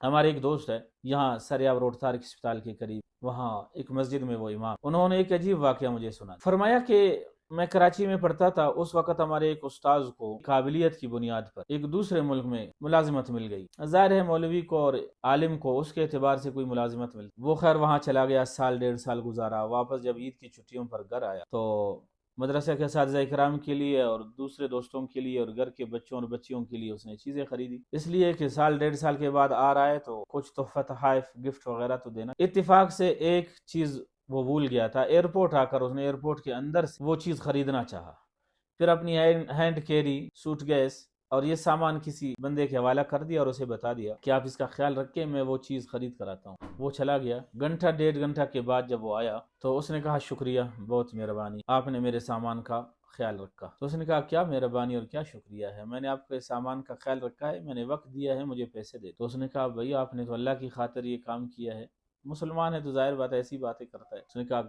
ہمارے ایک دوست ہے یہاں سریاب روڈ تارک اسپتال کے قریب، وہاں ایک مسجد میں وہ امام، انہوں نے ایک عجیب واقعہ مجھے سنا، فرمایا کہ میں کراچی میں پڑھتا تھا، اس وقت ہمارے ایک استاذ کو قابلیت کی بنیاد پر ایک دوسرے ملک میں ملازمت مل گئی۔ ظاہر ہے مولوی کو اور عالم کو اس کے اعتبار سے کوئی ملازمت مل، وہ خیر وہاں چلا گیا، سال ڈیڑھ سال گزارا، واپس جب عید کی چھٹیوں پر گھر آیا تو مدرسہ کے اساتذہ اکرام کے لیے اور دوسرے دوستوں کے لیے اور گھر کے بچوں اور بچیوں کے لیے اس نے چیزیں خریدی، اس لیے کہ سال ڈیڑھ سال کے بعد آ رہا ہے تو کچھ تحفہ تحائف گفٹ وغیرہ تو دینا۔ اتفاق سے ایک چیز وہ بھول گیا تھا، ایئرپورٹ آ کر اس نے ایئرپورٹ کے اندر سے وہ چیز خریدنا چاہا، پھر اپنی ہینڈ کیری سوٹ گیس اور یہ سامان کسی بندے کے حوالہ کر دیا اور اسے بتا دیا کہ آپ اس کا خیال رکھیں، میں وہ چیز خرید کر آتا ہوں۔ وہ چلا گیا، گھنٹہ ڈیڑھ گھنٹہ کے بعد جب وہ آیا تو اس نے کہا شکریہ، بہت مہربانی، آپ نے میرے سامان کا خیال رکھا۔ تو اس نے کہا کیا مہربانی اور کیا شکریہ ہے، میں نے آپ کے سامان کا خیال رکھا ہے، میں نے وقت دیا ہے، مجھے پیسے دے۔ تو اس نے کہا بھائی آپ نے تو اللہ کی خاطر یہ کام کیا ہے، مسلمان ہے تو ظاہر بات ایسی باتیں کرتا ہے۔ اس نے کہا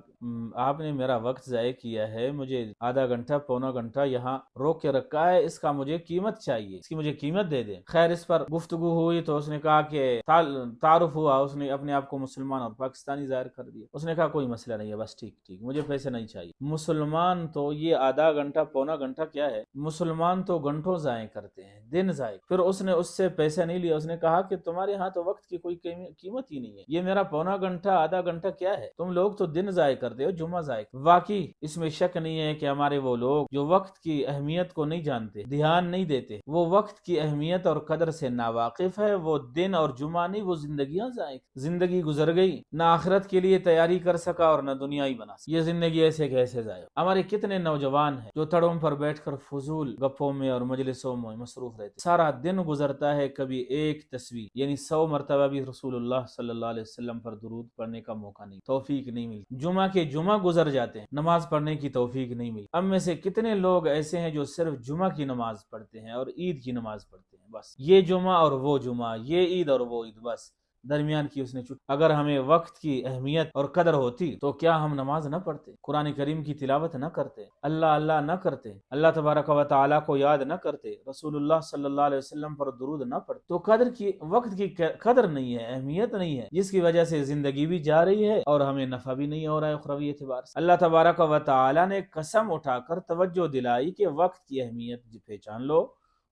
آپ نے میرا وقت ضائع کیا ہے، مجھے آدھا گھنٹہ پونا گھنٹہ یہاں روک کے رکھا ہے، اس کا مجھے قیمت چاہیے، اس کی مجھے قیمت دے دیں۔ خیر اس پر گفتگو ہوئی تو اس نے کہا کہ تعارف ہوا، اس نے اپنے آپ کو مسلمان اور پاکستانی ظاہر کر دیا۔ اس نے کہا کوئی مسئلہ نہیں ہے، بس ٹھیک مجھے پیسے نہیں چاہیے۔ مسلمان تو یہ آدھا گھنٹہ پونا گھنٹہ کیا ہے، مسلمان تو گھنٹوں ضائع کرتے ہیں، دن ضائع۔ پھر اس نے اس سے پیسے نہیں لیا، اس نے کہا کہ تمہارے ہاں تو وقت کی کوئی قیمت ہی نہیں ہے، یہ میرا پونا گھنٹہ آدھا گھنٹہ کیا ہے، تم لوگ تو دن ضائع کرتے ہو، جمعہ ضائع۔ واقعی اس میں شک نہیں ہے کہ ہمارے وہ لوگ جو وقت کی اہمیت کو نہیں جانتے، دھیان نہیں دیتے، وہ وقت کی اہمیت اور قدر سے ناواقف ہے، وہ دن اور جمعہ نہیں، وہ زندگیاں ضائع، زندگی گزر گئی، نہ آخرت کے لیے تیاری کر سکا اور نہ دنیا ہی بنا سکا، یہ زندگی ایسے کیسے ضائع۔ ہمارے کتنے نوجوان ہیں جو تڑوں پر بیٹھ کر فضول گپوں میں اور مجلسوں میں مصروف رہتے، سارا دن گزرتا ہے، کبھی ایک تسبیح یعنی 100 مرتبہ بھی رسول اللہ صلی اللہ علیہ وسلم پر درود پڑھنے کا موقع نہیں، توفیق نہیں ملتی، جمعہ کے جمعہ گزر جاتے ہیں، نماز پڑھنے کی توفیق نہیں ملتی۔ ہم میں سے کتنے لوگ ایسے ہیں جو صرف جمعہ کی نماز پڑھتے ہیں اور عید کی نماز پڑھتے ہیں، بس یہ جمعہ اور وہ جمعہ، یہ عید اور وہ عید، بس درمیان کی اس نے چھٹی۔ اگر ہمیں وقت کی اہمیت اور قدر ہوتی تو کیا ہم نماز نہ پڑھتے، قرآن کریم کی تلاوت نہ کرتے، اللہ نہ کرتے، اللہ تبارک و تعالیٰ کو یاد نہ کرتے، رسول اللہ صلی اللہ علیہ وسلم پر درود نہ پڑھتے، تو وقت کی قدر نہیں ہے، اہمیت نہیں ہے، جس کی وجہ سے زندگی بھی جا رہی ہے اور ہمیں نفع بھی نہیں ہو رہا ہے اخروی اعتبار سے۔ اللہ تبارک و تعالیٰ نے قسم اٹھا کر توجہ دلائی کہ وقت کی اہمیت پہچان لو،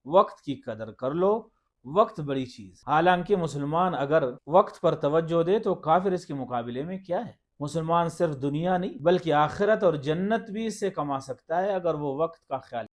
وقت کی قدر کر لو، وقت بڑی چیز۔ حالانکہ مسلمان اگر وقت پر توجہ دے تو کافر اس کے مقابلے میں کیا ہے؟ مسلمان صرف دنیا نہیں بلکہ آخرت اور جنت بھی اس سے کما سکتا ہے اگر وہ وقت کا خیال